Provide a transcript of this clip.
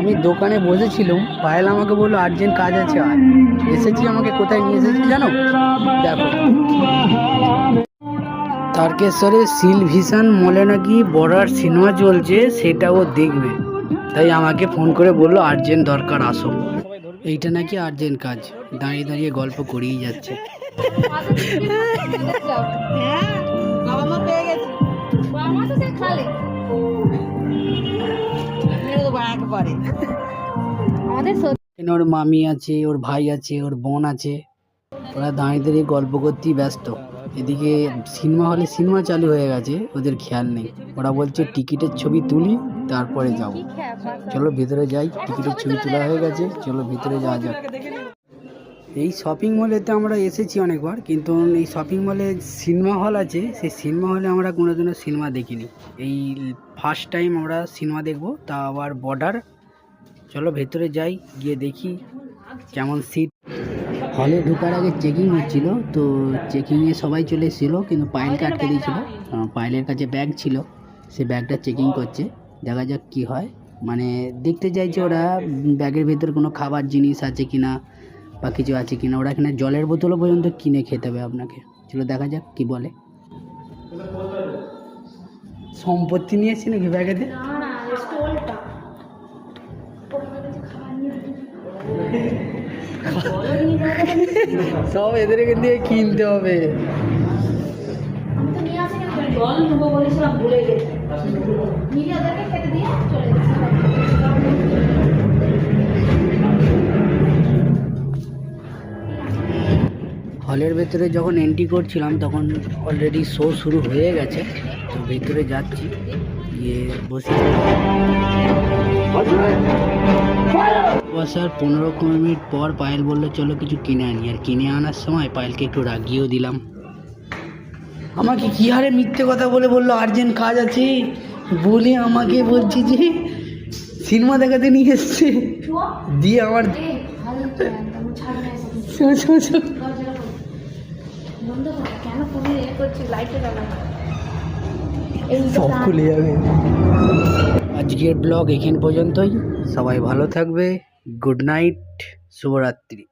আমি দোকানে বসেছিলাম, পায়েল আমাকে বললো আর্জেন্ট কাজ আছে আর এসেছি। আমাকে কোথায় নিয়ে এসেছি জানো? দেখো, তারকেশ্বরে সিলভিশন মলে নাকি বর্ডার সিনেমা চলছে, সেটাও দেখবে। তাই আমাকে ফোন করে বললো আর্জেন্ট দরকার, আসো। এইটা নাকি আর্জেন্ট কাজ, দাঁড়িয়ে দাঁড়িয়ে গল্প করেই যাচ্ছে। ওর মামি আছে, ওর ভাই আছে, ওর বোন আছে, ওরা দাঁড়িয়ে দাঁড়িয়ে গল্প করতেই ব্যস্ত। এদিকে সিনেমা হলে সিনেমা চালু হয়ে গেছে, ওদের খেয়াল নেই। ওরা বলছে টিকিটের ছবি তুলি তারপরে যাব। চলো ভিতরে যাই, টিকিটের ছবি তোলা হয়ে গেছে, চলো ভিতরে যাওয়া যাক। এই শপিং মলেতে আমরা এসেছি অনেকবার, কিন্তু এই শপিং মলে সিনেমা হল আছে, সেই সিনেমা হলে আমরা কোনোদিনও সিনেমা দেখিনি। এই ফার্স্ট টাইম আমরা সিনেমা দেখবো, তা আবার বর্ডার। চলো ভেতরে যাই, গিয়ে দেখি কেমন সিট। হলে ঢোকার আগে চেকিং হচ্ছিল, তো চেকিংয়ে সবাই চলে এসেছিলো, কিন্তু পায়েলকে আটকে দিয়েছিল। পায়েলের কাছে ব্যাগ ছিল, সে ব্যাগটা চেকিং করছে। দেখা যাক কি হয়, মানে দেখতে চাইছে ওরা ব্যাগের ভেতর কোনো খাবার জিনিস আছে কিনা বা কিছু আছে কিনা। ওরা এখানে জলের বোতলও পর্যন্ত কিনে খেতে হবে আপনাকে। চলো দেখা যাক কি বলে। সম্পত্তি নিয়েছি নাকি ব্যাগেতে? সব এদেরকে দিয়ে কিনতে হবে। হলের ভেতরে যখন এন্ট্রি করছিলাম তখন অলরেডি শো শুরু হয়ে গেছে, তো ভেতরে যাচ্ছি, গিয়ে বসে বসার 15-20 মিনিট পর পায়েল বললো চলো কিছু কিনে আনি। আর কিনে আনার সময় পায়েলকে একটু রাগিয়েও দিলাম। আমাকে কি হারে মিথ্যে কথা বলে বললো আর্জেন্ট কাজ আছে বলে, আমাকে বলছি যে সিনেমা দেখাতে নিয়ে এসছে, দিয়ে আমার সব খুলে যাবে। আজকের ব্লগ এখান পর্যন্তই। সবাই ভালো থাকবে। গুড নাইট, শুভরাত্রি।